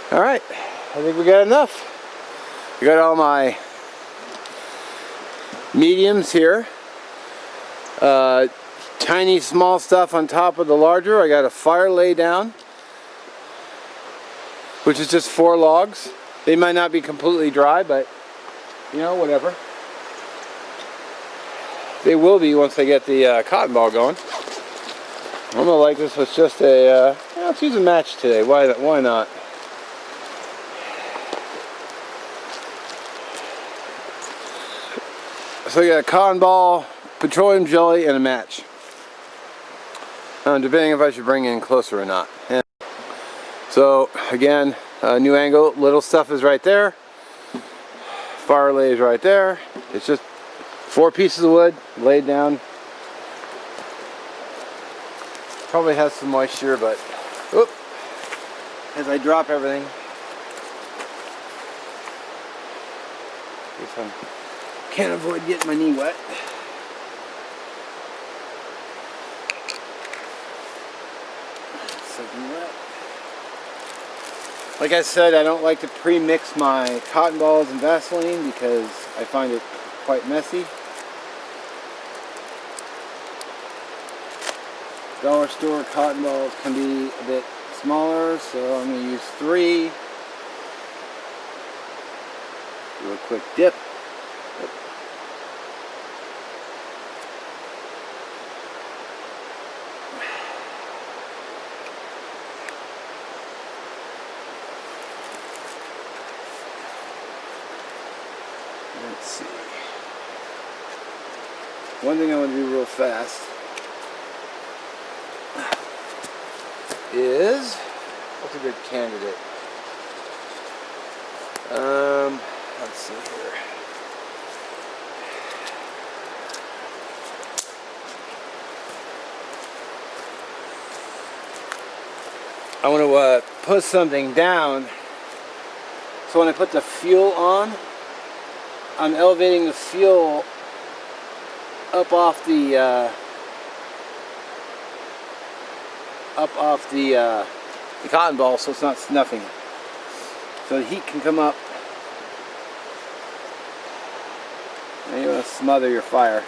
Alright, I think we got enough. I got all my mediums here. Tiny small stuff on top of the larger. I got a fire lay down, which is just 4 logs. They might not be completely dry, but you know, whatever. They will be once I get the cotton ball going. I'm gonna like this with just a, let's use a match today. Why not? So I got a cotton ball, petroleum jelly, and a match. Debating if I should bring it in closer or not. And so again, new angle, little stuff is right there. Fire lay is right there. It's just 4 pieces of wood laid down. Probably has some moisture, but whoop, as I drop everything, can't avoid getting my knee wet. Soaking wet. Like I said, I don't like to pre-mix my cotton balls and Vaseline because I find it quite messy. Dollar store cotton balls can be a bit smaller, so I'm going to use 3. Do a quick dip. Let's see. One thing I want to do real fast is, what's a good candidate? Let's see here. I want to put something down, so when I put the fuel on, I'm elevating the fuel up off the cotton ball, so it's not snuffing it. So the heat can come up. And you want to smother your fire.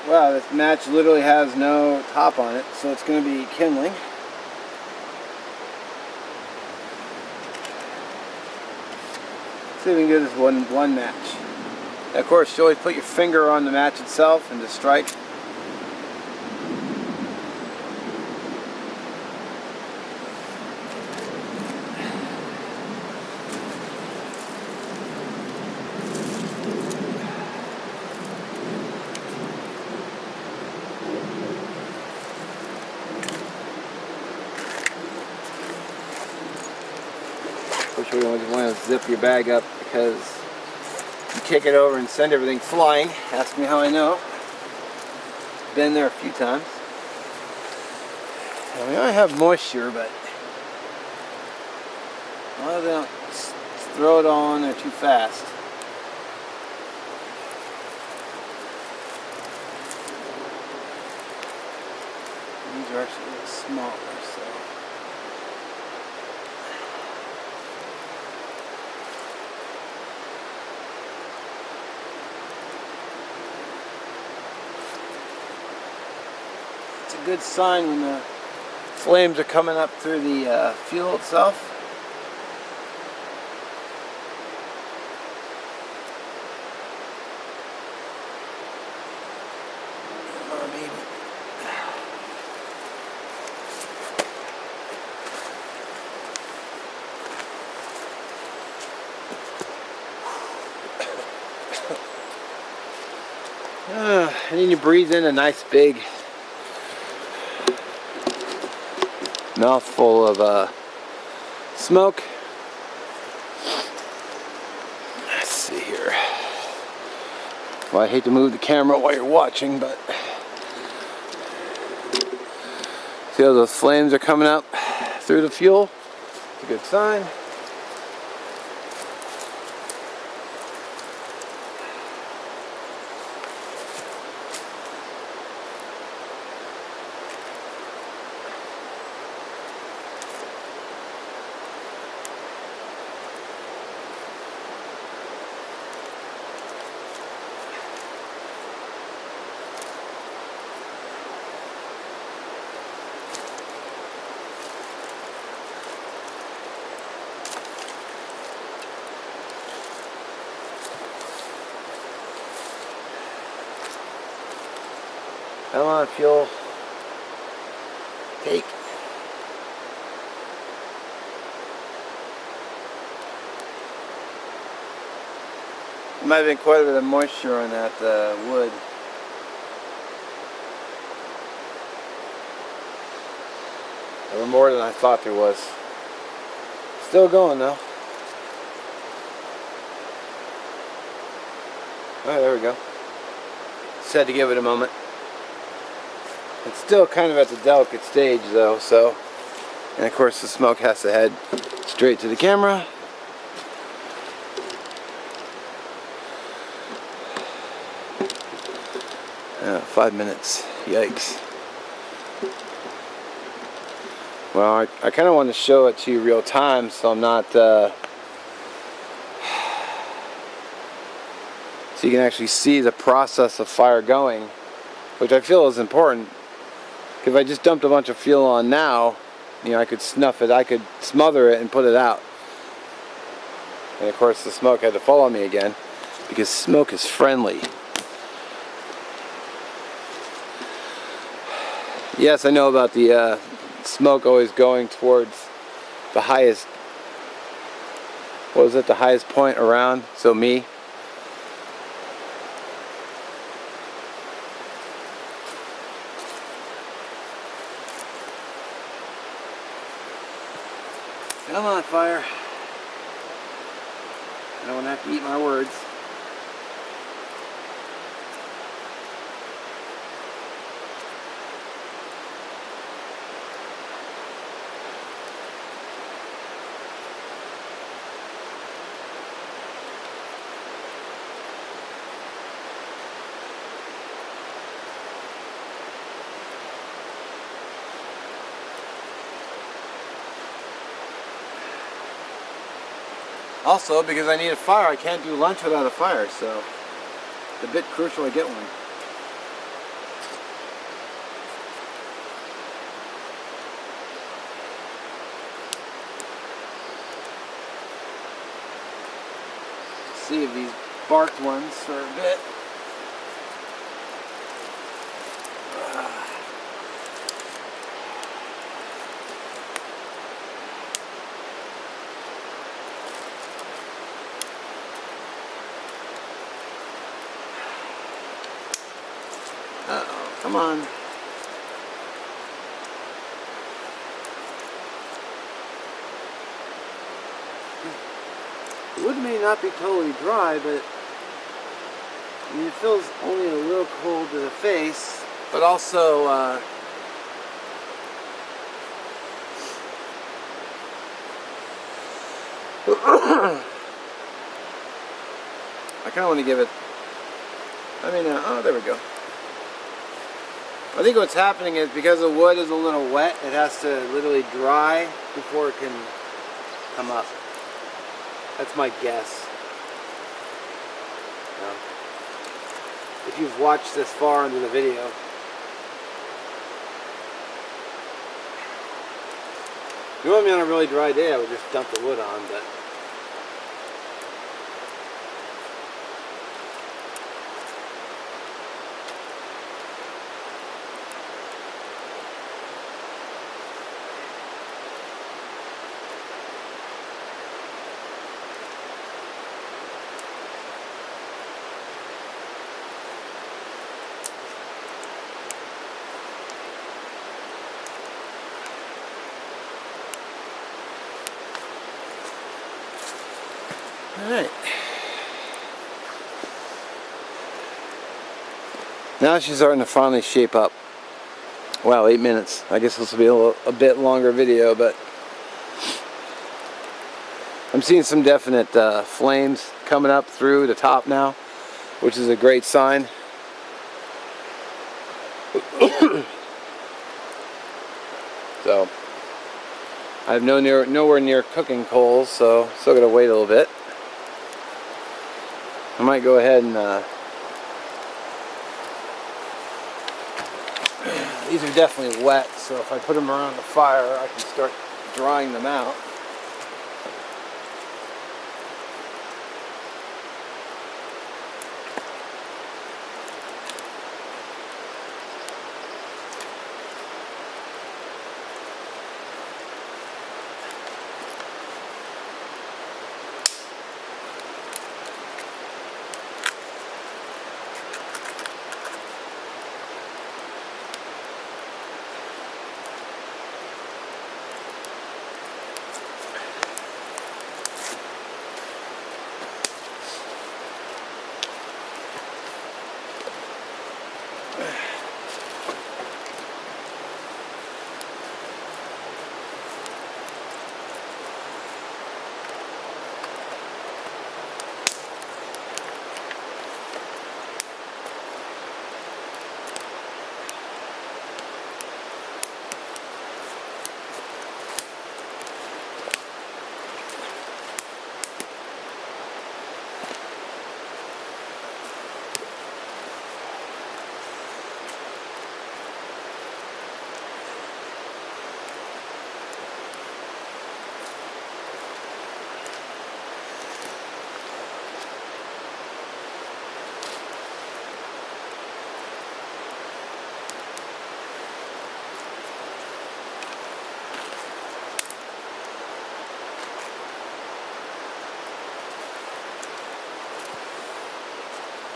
Wow, this match literally has no top on it, so it's going to be kindling. See if we can do this one match. And of course, you always put your finger on the match itself and just strike. You always want to zip your bag up because you kick it over and send everything flying. Ask me how I know. Been there a few times. I mean, I have moisture, but a lot of them throw it all on there too fast. These are actually a little smaller, so. A good sign when the flames are coming up through the fuel itself. Or maybe. And then you breathe in a nice big mouthful of smoke. Let's see here. Well, I hate to move the camera while you're watching, but see how those flames are coming up through the fuel? It's a good sign. Come on, fuel. Take. There might have been quite a bit of moisture on that wood. Or more than I thought there was. Still going though. Oh, there we go. Just had to give it a moment. It's still kind of at the delicate stage though, so. And of course the smoke has to head straight to the camera. 5 minutes. Yikes. Well, I kind of want to show it to you real time, so I'm not so you can actually see the process of fire going, which I feel is important. If I just dumped a bunch of fuel on now, you know, I could snuff it, I could smother it and put it out. And of course the smoke had to follow me again, because smoke is friendly. Yes, I know about the smoke always going towards the highest, what was it, the highest point around, so me. Come on, fire. I don't want to have to eat my words. Also, because I need a fire, I can't do lunch without a fire, so it's a bit crucial I get one. See if these barked ones are a bit. Uh-oh, come on. The wood may not be totally dry, but I mean, it feels only a little cold to the face, but also I kind of want to give it, oh, there we go. I think what's happening is because the wood is a little wet, it has to literally dry before it can come up. That's my guess. Yeah. If you've watched this far into the video. If you want me on a really dry day, I would just dump the wood on, but alright. Now she's starting to finally shape up. Wow, 8 minutes. I guess this will be a bit longer video, but I'm seeing some definite flames coming up through the top now, which is a great sign. So I have nowhere near cooking coals, so still gotta wait a little bit. I might go ahead and these are definitely wet, so if I put them around the fire, I can start drying them out.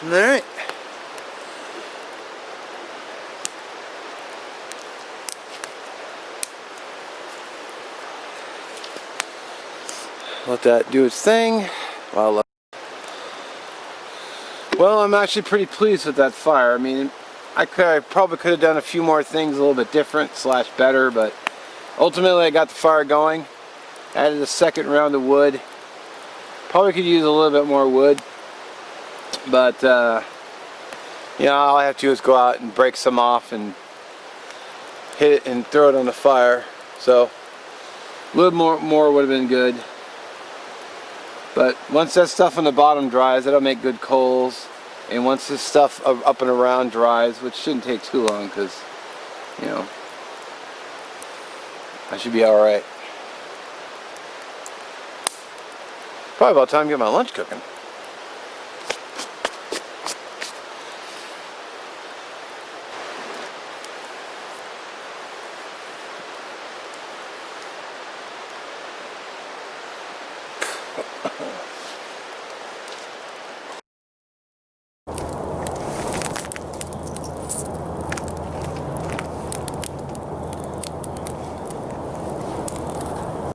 Alright. Let that do its thing. Well, I'm actually pretty pleased with that fire. I mean, I probably could have done a few more things a little bit different / better, but ultimately I got the fire going. Added a second round of wood. Probably could use a little bit more wood, but you know, all I have to do is go out and break some off and hit it and throw it on the fire. So a little more would have been good. But once that stuff on the bottom dries, that'll make good coals. And once this stuff up and around dries, which shouldn't take too long, because, you know, I should be alright. Probably about time to get my lunch cooking.